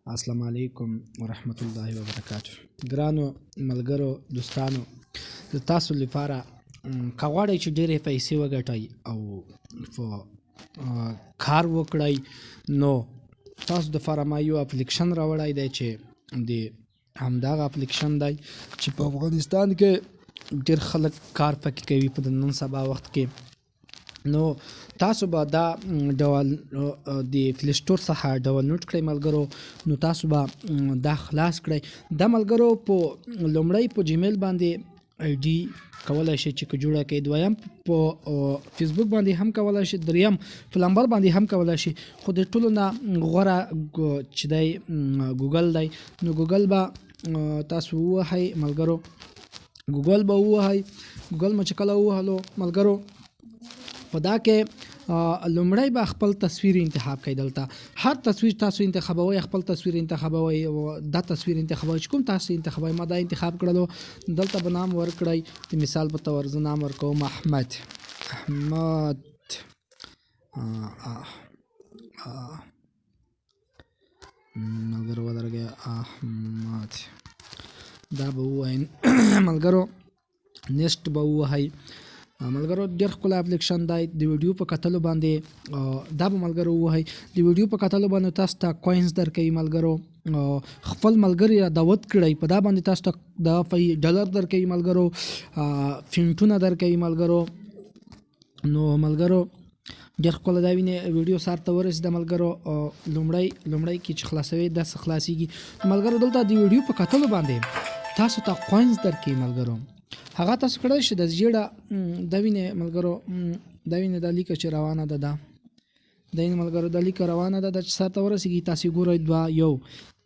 السلام علیکم ورحمت الله وبرکاتو. ګرانو ملګرو دوستانو، د تاسو لپاره کغواړئ چې ډېرې پیسې وګټئ او کار وکړئ، نو تاسو د لپاره ما یو اپلیکیشن راوړی دی چې د همدغه اپلیکیشن دی چې په افغانستان کې ډېر خلک کار پکې کوي په نن سبا وخت کې. نو تاسو به دا ډول د پلی سټور څخه ډاونلوډ کړئ ملګرو. نو تاسو به دا خلاص کړئ. دا ملګرو په لومړی په جیمیل باندې آی ډي کولای شئ چې جوړه کړئ، دویم په فیسبوک باندې هم کولای شئ، دریم په نمبر باندې هم کولای شئ. خو د ټولو نه غوره چې دی ګوګل دی. نو ګوګل به تاسو ووهئ ملګرو، ګوګل به ووهئ. ګوګل مو چې کله ووهلو ملګرو، په دا کې لومړی به خپل تصویر انتخاب کړئ. دلته هر تصویر تاسو انتخابوئ، خپل تصویر انتخابوئ او دا تصویر انتخابوئ چې کوم تاسو انتخابوئ. ما دا انتخاب کړلو. دلته به نام ورکړئ. د مثال په تور زه نام ورکوم احمد. ملګرو ودرګئ احمد. دا به ووایم ملګرو. نیکسټ به ووهئ ملګرو. ډېر ښکلی اپلیکیشن دی. د ویډیو په کتلو باندې دا به ملګرو ووهئ. د ویډیو په کتلو باندې تاسو ته کوینز درکوي ملګرو. خپل ملګري را دعوت کړئ، په دا باندې تاسو ته ډالر درکوي ملګرو، فینټونه درکوي ملګرو. نو ملګرو ډېر ښکلی دا وینئ. ویډیو سر ته ورسېده ملګرو. لومړی کې چې خلاصوي داسې خلاصېږي ملګرو. دلته د ویډیو په کتلو باندې تاسو ته کوینز درکوي ملګرو. هغه تاسو کړی شئ د زیړه دا وینئ ملګرو، دا وینئ دا لیکه چې روانه ده، دا وینئ ملګرو، دا لیکه روانه ده چې سر ته ورسېږي. تاسو ګورئ 2 1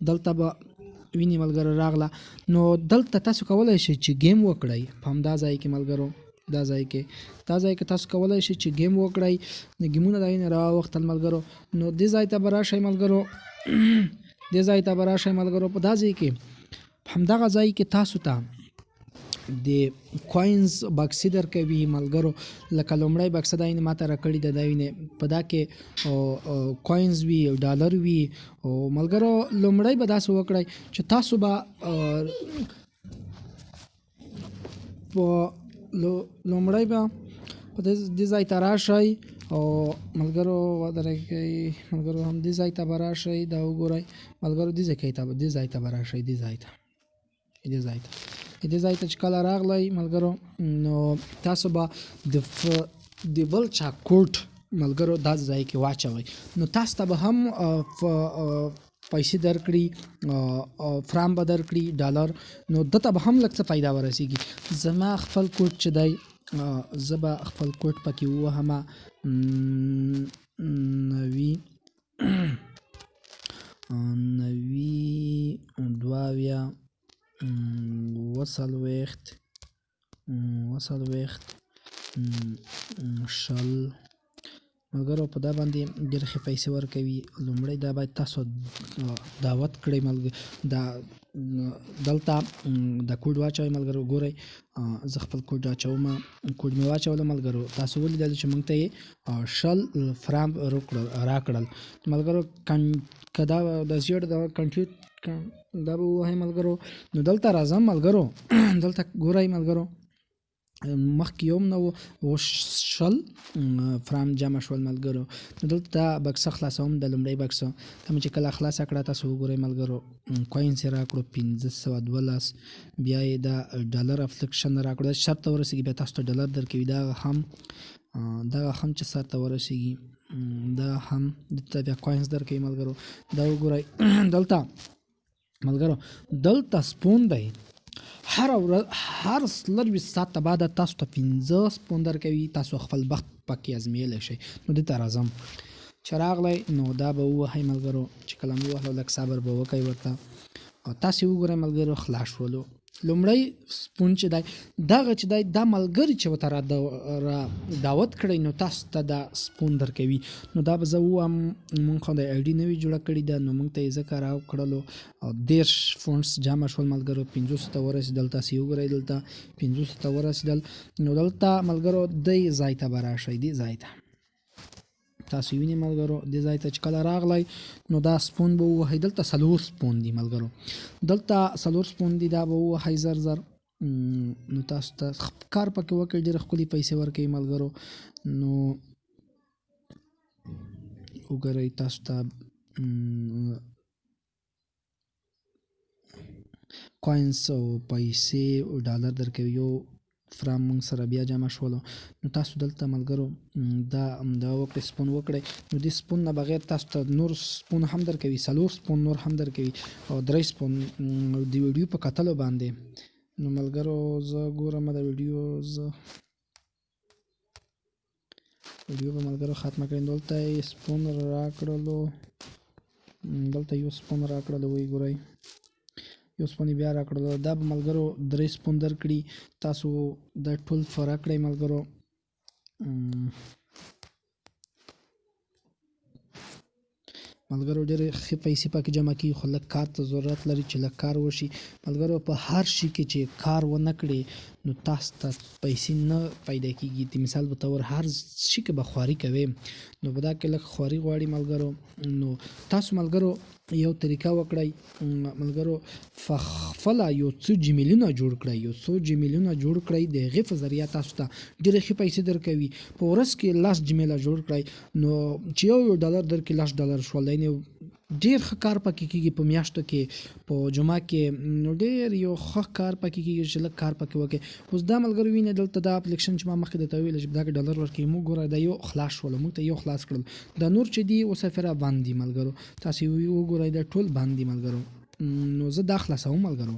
دلته به وینئ ملګرو راغله. نو دلته تاسو کولی شئ چې گیم وکړئ په همدا ځای کې ملګرو. دا ځای کې تاسو کولی شئ چې گیم وکړئ. ګیمونه دا وینئ راوختل ملګرو. نو دې ځای ته به راشئ ملګرو. دې ځای ته به راشئ ملګرو. په دا ځای کې همدغه ځای کې تاسو ته د کوینز بکسې درکوي ملګرو. لکه لومړی بکسه دا ماته راکړې ده، دا وینئ په دا کې کوینز وي او ډالر وي. او ملګرو لومړی به داسې وکړئ چې تاسو به لومړی به په دې ځای ته راشئ او ملګرو ودرېږئ ملګرو. هم دې ځای ته به راشئ. دا وګورئ ملګرو، دې ځای ته به راشئ. دې ځای ته چې کله راغلی ملګرو، نو تاسو به د بل چا کوډ ملګرو دا ځای کې واچوئ. نو تاسو ته به هم پیسې درکړي، فرام به درکړي ډالر. نو دته به هم لږ څه پیدا ورسېږي. زما خپل کوډ چې دی، زه به خپل کوډ پکې ووهم 90 ملګرو. په دا باندې ډېرې ښې پیسې ورکوي. لومړی دا باید تاسو دعوت کړئ دلته دا کوډ واچوئ ملګرو. ګورئ زه خپل کوډ اچوم. کوډ مې واچولو ملګرو. تاسو ولیدل چې موږ ته یې 100 فرام راکړل ملګرو. که دا د زیړ د کنټیو دا به ووهئ ملګرو. نو دلته راځم ملګرو. دلته ګورئ ملګرو، مخکې یو نه و 100 فرام جمع شول ملګرو. نو دلته دا بکسه خلاصوم، د لومړۍ بکسه ته مې چې کله خلاصه کړه تاسو وګورئ ملګرو. کوینز یې راکړو 512. بیا یې دا ډالر اپلیکیشن راکړو. شرط ته ورسېږي بیا تاسو ته ډالر درکوي. دغه هم چې سر ته ورسېږي دا هم دلته بیا کوینز درکوي ملګرو. دا وګورئ دلته ملګرو، دلته سپون دی. هر 24 ساعته بعد تاسو ته 15 سپون درکوي. تاسو خپل بخت پکې ازمېیلی شئ. نو دلته راځم چې راغلی، نو دا به ووهئ ملګرو. چې کله مې ووهلو لږ صبر به وکئ ورته. تاسې وګورئ ملګرو خلاص شولو. لومړی سپون چې دی دغه چې دی دا ملګري چې ورته را دعوت کړئ نو تاسو ته دا سپون درکوي. نو دا به زه ووایم مونږ خو د آی ډي نوې جوړه کړې ده، نو مونږ ته یې ځکه راکړلو 10 فونټس جمع شول ملګرو. 500 ته ورسېدل. تاسې وګورئ دلته 500 ته ورسېدل. نو دلته ملګرو دې ځای ته به راشئ. دې ځای ته تاسو وینئ ملګرو دې ځای ته چې کله راغلی نو دا سپون به ووهئ. دلته 4 سپون دي ملګرو، دلته 4 سپون دي، دا به ووهئ زر زر. نو تاسو ته کار پکې وکړئ، ډېرې ښکلې پیسې ورکوي ملګرو. نو وګورئ تاسو ته کوینس او پیسې او ډالر درکوي. یو فرام موږ سره بیا جمع شولو. نو تاسو دلته ملګرو دا وکړئ، سپون وکړئ. نو دې سپون نه بغیر تاسو ته نور سپون هم درکوي، 4 سپون نور هم درکوي او 3 سپون د ویډیو په کتلو باندې. نو ملګرو زه ګورم د ویډیو به ملګرو ختمه کړئ. دلته یې سپون راکړلو، دلته یو سپون راکړلو، وایي ګورئ یو سپون بیا راکړلو. دا به ملګرو 3 سپون درکړي. تاسو دا ټول فرق کړئ ملګرو. ملګرو ډېرې ښې پیسې پکې جمع کېږي، خو لږ کار ته ضرورت لري چې لږ کار وشي ملګرو. په هر شي کې چې کار ونه کړې نو تاسو ته پیسې نه پیدا کېږي. د مثال په طور هر شي کې به خواري کوئ، نو په دا کې لږ خواري غواړي ملګرو. نو تاسو ملګرو یو طریقه وکړئ ملګرو، خپله یو څو جیمیلونه جوړ کړئ، یو څو جیمیلونه جوړ کړئ، د هغې په ذریعه تاسو ته ډېرې ښې پیسې درکوي. په ورځ کې 10 جیمیله جوړ کړئ، نو چې یو ډالر درکړي 10 ډالر شول. یعنې ډېر ښه کار پکې کېږي په میاشتو کې، په جمعه کې نو ډېر یو ښه کار پکې کېږي چې لږ کار پکې وکړئ. اوس دا ملګرو وینئ دلته دا اپلیکیشن چې ما مخکې درته ویل چې دا کې ډالر ورکوي، موږ ګوره دا یو خلاص شولو، موږ ته یو خلاص کړل. دا نور چې دي اوس افره بند دي ملګرو، تاسو وګورئ دا ټول بند دي ملګرو. نو زه دا خلاصوم ملګرو،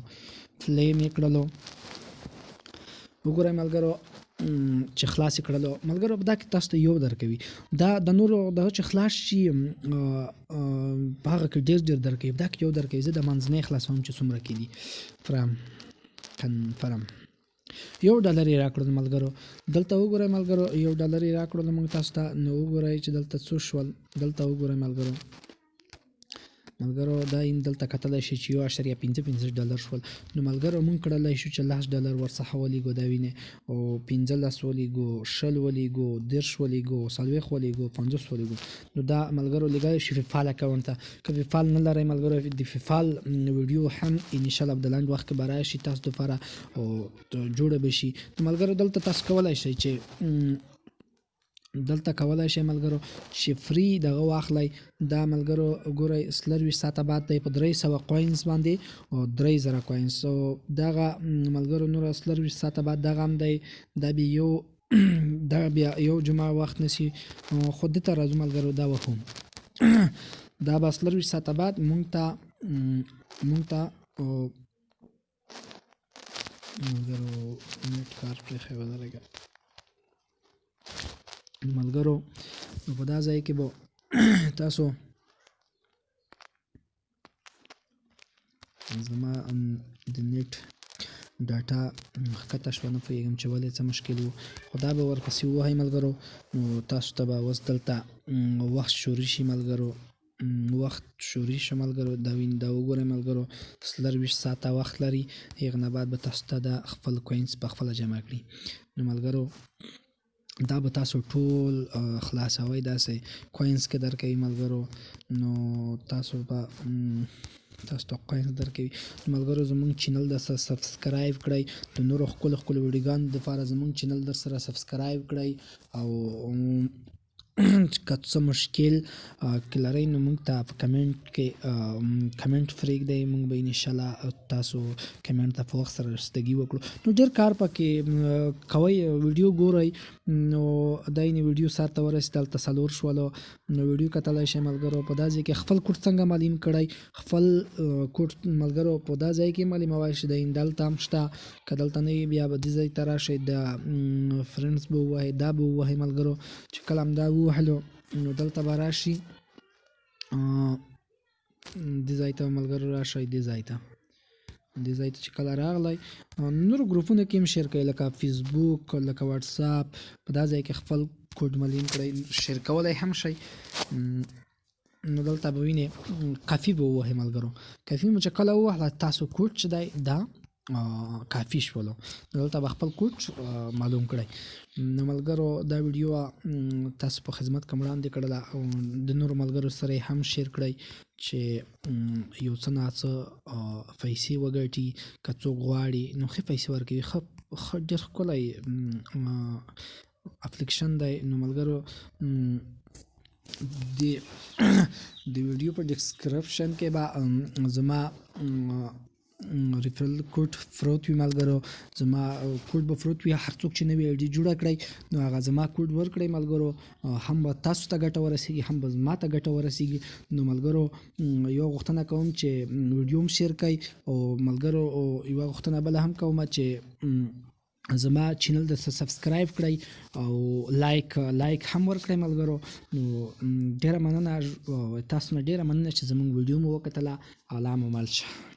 فلیم یې کړلو، وګورئ ملګرو چې خلاص یې کړلو ملګرو. دا کې تاسو ته یو درکوي، دا د نورو دغه چې خلاص شي په هغه کې ډېر درکوي، دا کې یو درکوي. زه د منځنۍ خلاصوم چې څومره کې دي. فرام کنفرم $1 یې راکړل ملګرو. دلته وګورئ ملګرو $1 یې راکړل موږ تاسو ته. نو وګورئ چې دلته څو شول، دلته وګورئ ملګرو دا دلته کتلی شي چې $1.55 شول. نو ملګرو موږ کړلی شو چې $10 ورڅخه ولیږو، دا وینئ، او 15 ولیږو، 20 ولیږو، 30 ولیږو، 40 ولیږو، 50 ولیږو. نو دا ملګرو لیږلی شي فیفال اکاونټ ته. که فیفال نه لرئ ملګرو، د فیفال ویډیو هم انشاءالله په د لنډ وخت کې به راشي تاسو دپاره او جوړه به شي. نو ملګرو دلته تاسو کولی شئ چې دلته کولی شئ ملګرو چې فری دغه واخلئ. دا ملګرو ګورئ 24 ساعته بعد دی په 300 کوینز باندې او 3000 کوینز. او دغه ملګرو نور 24 ساعته بعد دغه هم دی، دا بیا یو دا بیا یو جمعه وخت نسی. خو دته راځو ملګرو دا وکړو دا به 24 ساعته بعد مونږ ته ملګرو نیټ کار پرېښی ودرېږه ملګرو. نو په دا ځای کې به تاسو زما د نیټ ډاټا ښکته شوه، نه پوهېږم چې ولې څه مشکل و، خو دا به ورپسې ووهئ ملګرو. نو تاسو ته به اوس دلته وخت شروع شي ملګرو، وخت شروع شي ملګرو. دا وګورئ ملګرو 24 ساعته وخت لري، هغې نه بعد به تاسو ته د خپل کوینز په خپله جمع کړي. نو ملګرو دا به تاسو ټول خلاصوئ، داسې کوینز کې درکوي ملګرو. نو تاسو ته کوینز درکوي. ملګرو زموږ چینل د سبسکرایب کړئ، د نورو ښکلو ویډیوګانو دپاره زموږ چینل در سره سبسکرایب کړئ. او که څه مشکل که لرئ نو موږ ته په کمنټ کې کمنټ پرېږدئ، موږ به انشاءالله تاسو کمنټ ته په وخت سره رسیدګي وکړو. نو ډېر کار پکې کوئ، ویډیو ګورئ. نو دا یې ویډیو سر ته ورسېد، هلته 4 شولو. نو ویډیو کتلی شئ ملګرو. په دا ځای کې خپل کوډ څنګه معلوم کړئ، خپل کوډ ملګرو په دا ځای کې معلوموئ چې د دلته هم شته، که دلته نه وي بیا به دې ځای ته راشئ، د فرینډز به ووهئ، دا به ووهئ ملګرو. چې کله هم دا ووهلو نو دلته به راشي، دې ځای ته ملګرو راشئ، دې ځای ته چې کله راغلی نورو ګروپونو کې هم شیر کړئ، لکه فیسبوک، لکه واټساپ. په دا ځای کې خپل کوډ معلوم کړئ، شیر کولی هم شئ. نو دلته به وینئ کافي به ووهئ ملګرو. کافي مو چې کله ووهله تاسو کوډ چې دی دا کافي شولو دلته به خپل کوډ معلوم کړئ. نو ملګرو دا ویډیو تاسو په خدمت کې وړاندې کړله او د نورو ملګرو سره یې هم شیر کړئ چې یو څه ناڅه پیسې وګټي. که څوک غواړي نو ښه پیسې ورکوي. ښه ډېر ښکلی اپلیکیشن دی. نو ملګرو د ویډیو په ډسکرپشن کې به زما ریفرل کوډ فروت وي ملګرو. زما کوډ به فروت وي. هر څوک چې نوې آی ډي جوړه کړئ نو هغه زما کوډ ورکړئ ملګرو. هم به تاسو ته ګټه ورسیږي هم به ما ته ګټه ورسیږي. نو ملګرو یو غوښتنه کوم چې ویډیو هم شیر کړئ او ملګرو یوه غوښتنه بله هم کوم چې زما چینل د سبسکرایب کړئ او لایک هم ورکړئ ملګرو. نو ډیره مننه تاسو نه ډیره مننه چې زموږ ویډیو مو وکتله. الله مو مل شه.